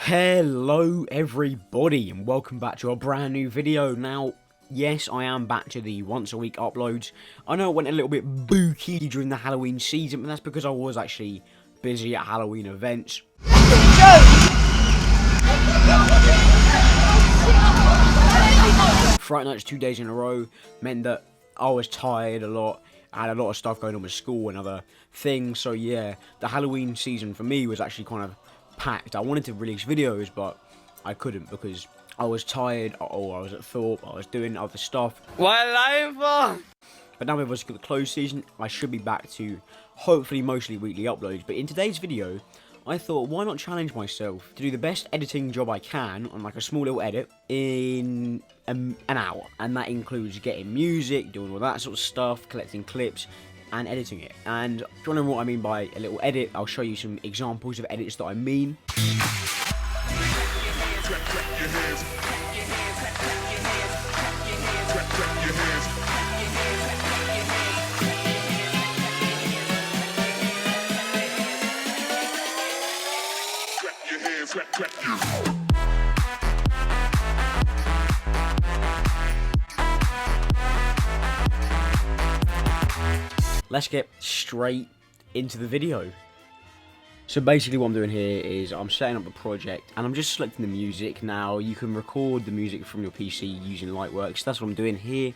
Hello everybody and welcome back to a brand new video. Now, yes, I am back to the once a week uploads. I know it went a little bit booky during the Halloween season, but that's because I was actually busy at Halloween events. Friday nights 2 days in a row meant that I was tired a lot. I had a lot of stuff going on with school and other things, so yeah, the Halloween season for me was actually kind of packed. I wanted to release videos, but I couldn't because I was tired, or I was at Thorpe, I was doing other stuff. What life? But now we've got the close season, I should be back to hopefully mostly weekly uploads. But in today's video, I thought, why not challenge myself to do the best editing job I can on like a small little edit in an hour. And that includes getting music, doing all that sort of stuff, collecting clips, and editing it. And if you want to know what I mean by a little edit, I'll show you some examples of edits that I mean. Let's get straight into the video. So basically what I'm doing here is I'm setting up a project and I'm just selecting the music. Now you can record the music from your PC using Lightworks. That's what I'm doing here.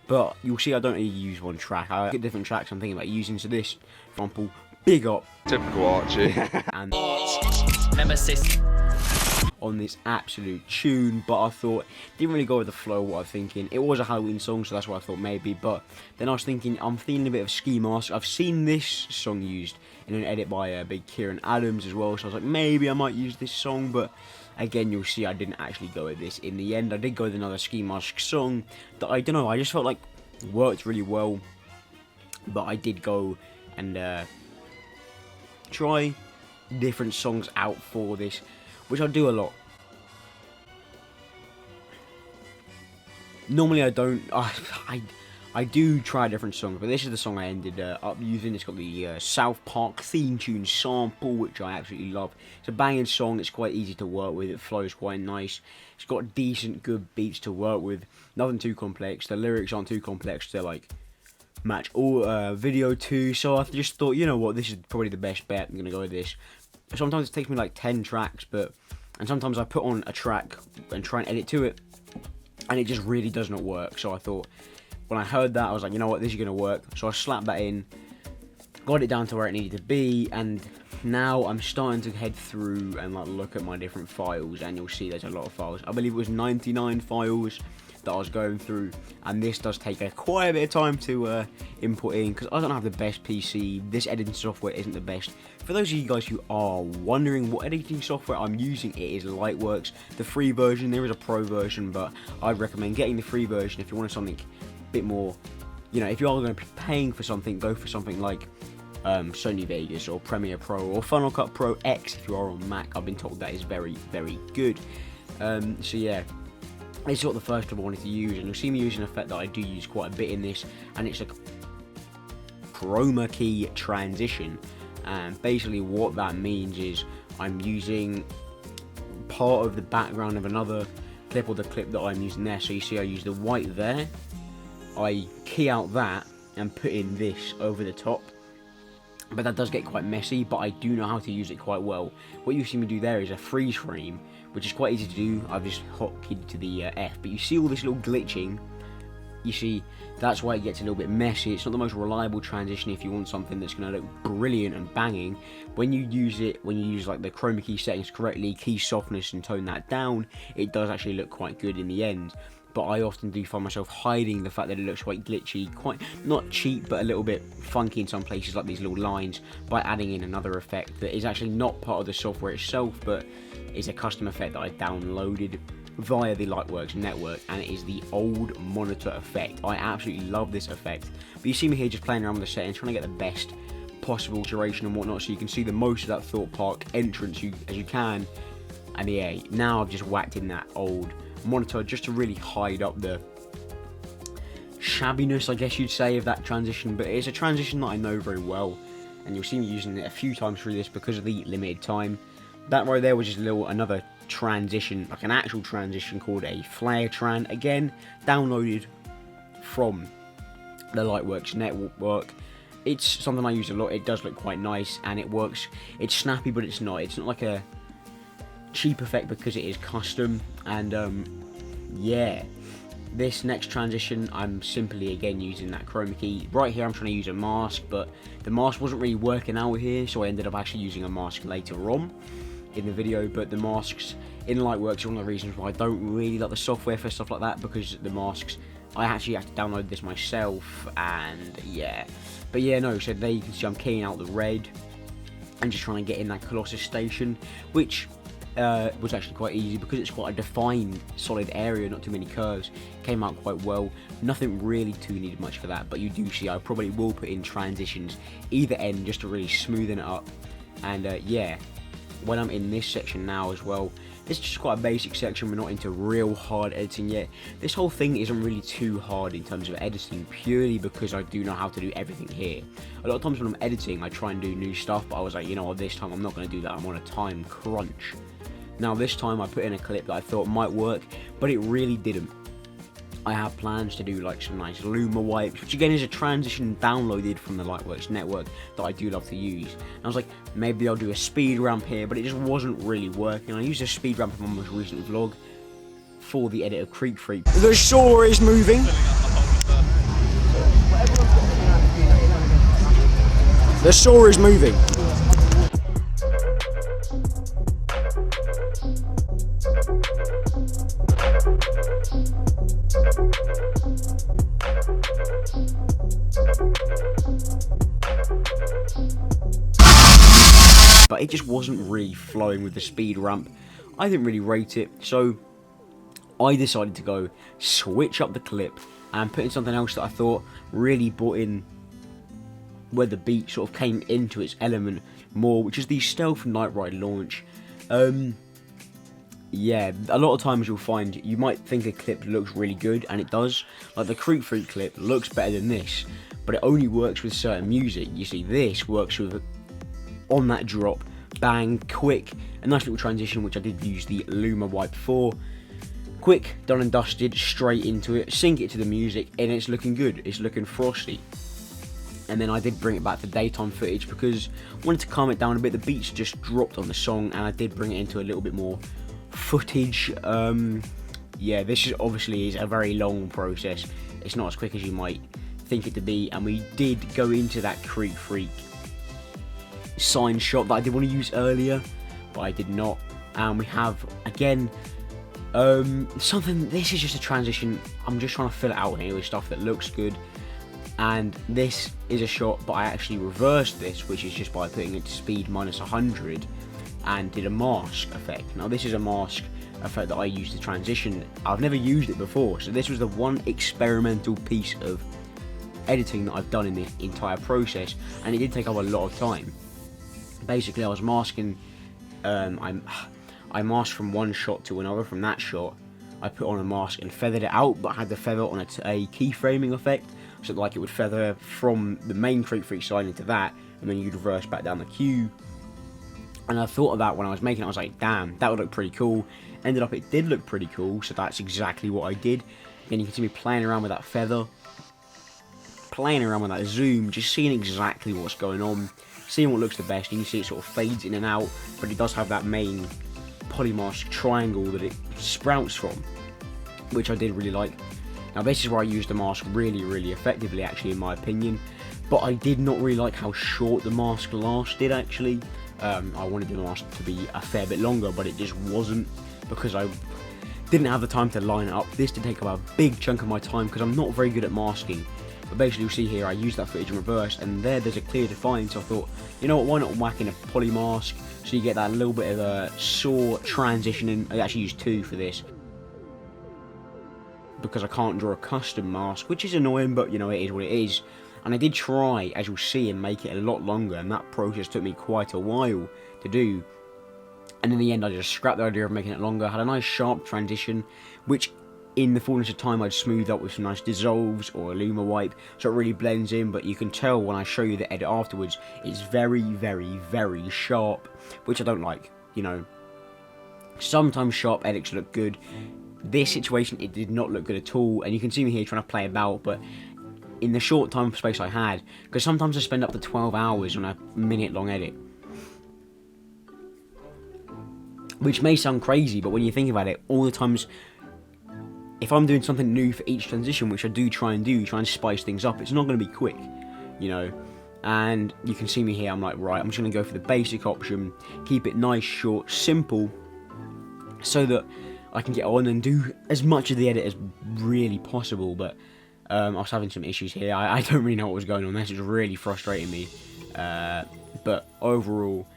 But you'll see I don't really use one track. I get different tracks I'm thinking about using. So this, for example, Big Up. Typical Archie. And Nemesis. on this absolute tune, but I thought didn't really go with the flow what I was thinking. It was a Halloween song, so that's what I thought maybe, but then I was thinking I'm feeling a bit of Ski Mask. I've seen this song used in an edit by Big Kieran Adams as well, so I was like maybe I might use this song, but again you'll see I didn't actually go with this in the end. I did go with another Ski Mask song that I don't know, I just felt like worked really well, but I did go and try different songs out for this, which I do a lot. Normally I don't, I do try different songs, but this is the song I ended up using. It's got the South Park theme tune sample, which I absolutely love. It's a banging song, it's quite easy to work with, it flows quite nice. It's got decent, good beats to work with, nothing too complex. The lyrics aren't too complex, they're like match all video too, so I just thought, you know what, this is probably the best bet, I'm gonna go with this. Sometimes it takes me like 10 tracks, and sometimes I put on a track and try and edit to it, and it just really does not work. So I thought, when I heard that, I was like, you know what, this is going to work. So I slapped that in, got it down to where it needed to be, and now I'm starting to head through and like look at my different files, and you'll see there's a lot of files. I believe it was 99 files that I was going through, and this does take quite a bit of time to input in, because I don't have the best PC. This editing software isn't the best. For those of you guys who are wondering what editing software I'm using, it is Lightworks, the free version. There is a pro version, but I'd recommend getting the free version if you want something a bit more, you know, if you are going to be paying for something, go for something like Sony Vegas or Premiere Pro or Final Cut Pro X if you are on Mac. I've been told that is very, very good. So yeah, this is what the first job I wanted to use, and you'll see me use an effect that I do use quite a bit in this, and it's a chroma key transition. And basically what that means is I'm using part of the background of another clip, or the clip that I'm using there. So you see I use the white there, I key out that and put in this over the top. But that does get quite messy, but I do know how to use it quite well. What you see me do there is a freeze frame, which is quite easy to do. I've just hotkeyed to the F, but you see all this little glitching. You see, that's why it gets a little bit messy. It's not the most reliable transition if you want something that's going to look brilliant and banging. When you use like the chroma key settings correctly, key softness, and tone that down, it does actually look quite good in the end. But I often do find myself hiding the fact that it looks quite glitchy, quite not cheap, but a little bit funky in some places, like these little lines, by adding in another effect that is actually not part of the software itself, but is a custom effect that I downloaded via the Lightworks network, and it is the old monitor effect. I absolutely love this effect. But you see me here just playing around with the settings, trying to get the best possible duration and whatnot, so you can see the most of that Thorpe Park entrance as you can. And yeah, now I've just whacked in that old monitor just to really hide up the shabbiness, I guess you'd say, of that transition. But it's a transition that I know very well, and you'll see me using it a few times through this because of the limited time. that right there was just another transition, like an actual transition called a Flare Tran. Again, downloaded from the Lightworks network. It's something I use a lot. It does look quite nice and it works. It's snappy, but it's not like a cheap effect because it is custom. And yeah, this next transition, I'm simply again using that chroma key. Right here I'm trying to use a mask, but the mask wasn't really working out here, so I ended up actually using a mask later on in the video. But the masks in Lightworks are one of the reasons why I don't really like the software for stuff like that, because the masks, I actually have to download this myself, and yeah. But yeah, no, so there you can see I'm keying out the red and just trying to get in that Colossus station, which was actually quite easy because it's quite a defined solid area, not too many curves. Came out quite well. Nothing really too needed much for that, but you do see I probably will put in transitions either end just to really smoothen it up. And yeah, when I'm in this section now as well, it's just quite a basic section. We're not into real hard editing yet. This whole thing isn't really too hard in terms of editing, purely because I do know how to do everything here. A lot of times when I'm editing, I try and do new stuff, but I was like, you know what, this time I'm not going to do that. I'm on a time crunch. Now this time I put in a clip that I thought might work, but it really didn't. I have plans to do like some nice Luma wipes, which again is a transition downloaded from the Lightworks network that I do love to use. And I was like, maybe I'll do a speed ramp here, but it just wasn't really working. I used a speed ramp in my most recent vlog for the edit of Creek Freak. The shore is moving. The shore is moving. But it just wasn't really flowing with the speed ramp. I didn't really rate it, so I decided to go switch up the clip and put in something else that I thought really brought in where the beat sort of came into its element more, which is the Stealth Night Ride launch. Yeah, a lot of times you'll find you might think a clip looks really good, and it does. Like the Creek Freak clip looks better than this, but it only works with certain music. You see, this works with, on that drop, bang, quick, a nice little transition, which I did use the Luma wipe for. Quick, done and dusted, straight into it, sync it to the music, and it's looking good. It's looking frosty. And then I did bring it back to daytime footage because I wanted to calm it down a bit. The beats just dropped on the song, and I did bring it into a little bit more footage. Yeah, this is obviously a very long process. It's not as quick as you might think it to be, and we did go into that Creek Freak sign shot that I did want to use earlier, but I did not. And we have again something. This is just a transition. I'm just trying to fill it out here with stuff that looks good. And this is a shot, but I actually reversed this, which is just by putting it to speed -100 and did a mask effect. Now this is a mask effect that I used to transition. I've never used it before, so this was the one experimental piece of editing that I've done in the entire process, and it did take up a lot of time. Basically, I was masking, I masked from one shot to another. From that shot, I put on a mask and feathered it out, but I had the feather on a keyframing effect, so like it would feather from the main Creek Freak side into that, and then you'd reverse back down the queue. And I thought of that when I was making it. I was like, damn, that would look pretty cool. Ended up it did look pretty cool, so that's exactly what I did. And you can see me playing around with that feather, playing around with that zoom, just seeing exactly what's going on, seeing what looks the best. You can see it sort of fades in and out, but it does have that main polymask triangle that it sprouts from, which I did really like. Now this is where I used the mask really effectively, actually, in my opinion. But I did not really like how short the mask lasted, actually. I wanted the mask to be a fair bit longer, but it just wasn't, because I didn't have the time to line it up. This did take up a big chunk of my time because I'm not very good at masking. But basically, you'll see here, I used that footage in reverse, and there's a clear define, so I thought, you know what, why not whack in a poly mask, so you get that little bit of a saw transition in. I actually used two for this, because I can't draw a custom mask, which is annoying, but you know, it is what it is. And I did try, as you'll see, and make it a lot longer, and that process took me quite a while to do. And in the end, I just scrapped the idea of making it longer. I had a nice sharp transition, which in the fullness of time I'd smooth up with some nice dissolves or a Luma wipe, so it really blends in. But you can tell when I show you the edit afterwards, it's very sharp, which I don't like. you know, sometimes sharp edits look good. This situation, it did not look good at all, and you can see me here trying to play about, but in the short time space I had, because sometimes I spend up to 12 hours on a minute long edit, which may sound crazy, but when you think about it, all the times, if I'm doing something new for each transition, which I do try and spice things up, it's not going to be quick, you know. And you can see me here, I'm like, right, I'm just going to go for the basic option, keep it nice, short, simple, so that I can get on and do as much of the edit as really possible. But I was having some issues here. I don't really know what was going on. This was really frustrating me. But overall,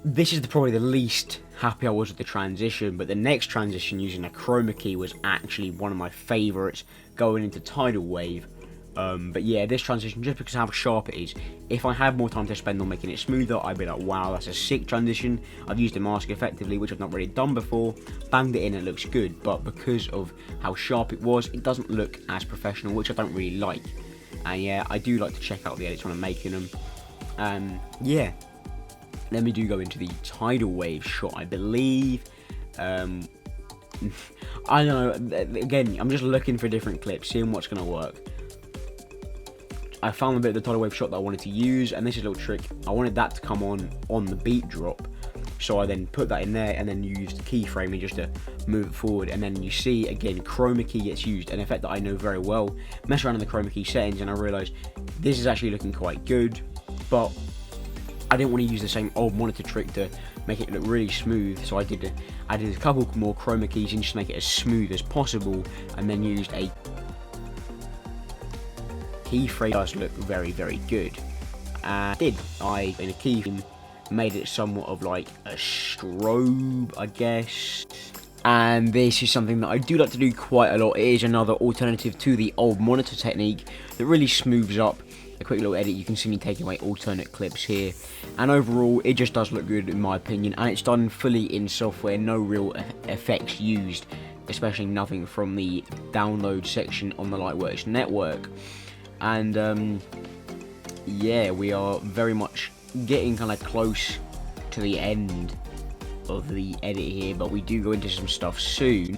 this is probably the least happy I was with the transition. But the next transition using a chroma key was actually one of my favourites going into Tidal Wave. But yeah, this transition, just because of how sharp it is, if I had more time to spend on making it smoother, I'd be like, wow, that's a sick transition. I've used the mask effectively, which I've not really done before, banged it in, it looks good, but because of how sharp it was, it doesn't look as professional, which I don't really like. And yeah, I do like to check out the edits when I'm making them. Yeah, then we do go into the Tidal Wave shot, I believe. I don't know, again, I'm just looking for different clips, seeing what's going to work. I found a bit of the Tidal Wave shot that I wanted to use, and this is a little trick. I wanted that to come on the beat drop, so I then put that in there and then used keyframing just to move it forward. And then you see again chroma key gets used, an effect that I know very well. Mess around in the chroma key settings and I realised this is actually looking quite good, but I didn't want to use the same old monitor trick to make it look really smooth, so I did a couple more chroma keys in just to make it as smooth as possible, and then used a keyframe. Does look very, very good. And in a keyframe made it somewhat of like a strobe, I guess. And this is something that I do like to do quite a lot. It is another alternative to the old monitor technique that really smooths up a quick little edit. You can see me taking away alternate clips here, and overall it just does look good in my opinion, and it's done fully in software, no real effects used, especially nothing from the download section on the Lightworks network. And yeah, we are very much getting kind of close to the end of the edit here, but we do go into some stuff soon.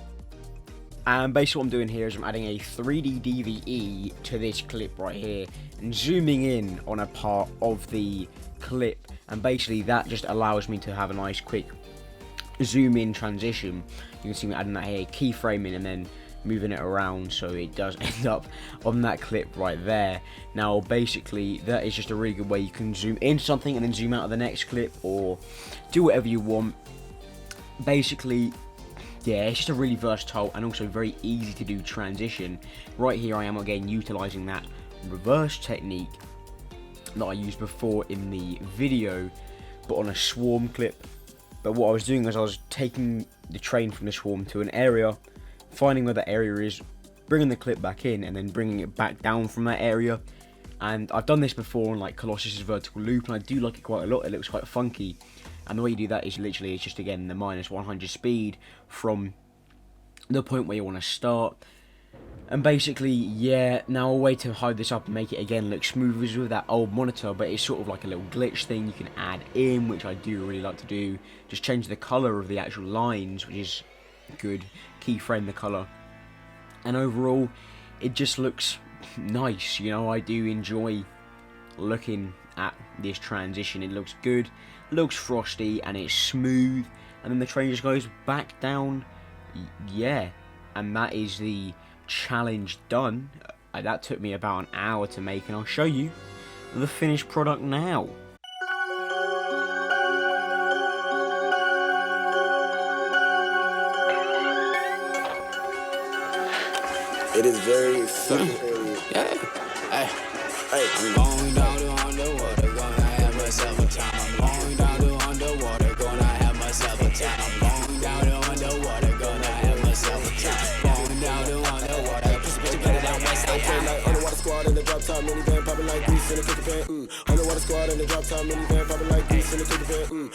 And basically what I'm doing here is I'm adding a 3D DVE to this clip right here and zooming in on a part of the clip, and basically that just allows me to have a nice quick zoom in transition. You can see me adding that here, keyframing, and then moving it around so it does end up on that clip right there. Now basically that is just a really good way you can zoom in something and then zoom out of the next clip, or do whatever you want. Basically, yeah, it's just a really versatile and also very easy to do transition. Right here I am again utilising that reverse technique that I used before in the video, but on a swarm clip. But what I was doing is I was taking the train from the swarm to an area, finding where that area is, bringing the clip back in, and then bringing it back down from that area. And I've done this before on like Colossus's vertical loop, and I do like it quite a lot. It looks quite funky, and the way you do that is literally, it's just again the -100 speed from the point where you want to start. And basically, yeah, now a way to hide this up and make it again look smooth is with that old monitor, but it's sort of like a little glitch thing you can add in, which I do really like to do. Just change the colour of the actual lines, which is good, keyframe the colour, and overall it just looks nice. You know, I do enjoy looking at this transition. It looks good, looks frosty, and it's smooth, and then the train just goes back down. Yeah, and that is the challenge done. That took me about an hour to make, and I'll show you the finished product now. It is very fucking early. Yeah. Hey. I'm going down to underwater, gonna have myself a time. I'm going down to underwater, gonna have myself a time. I'm going down to underwater, gonna have myself a time. Going down to underwater, just put together down west side. Like underwater squad in the drop top minivan, popping like grease in the cookie pan. Underwater squad in the drop top minivan, popping like grease in the cookie pan.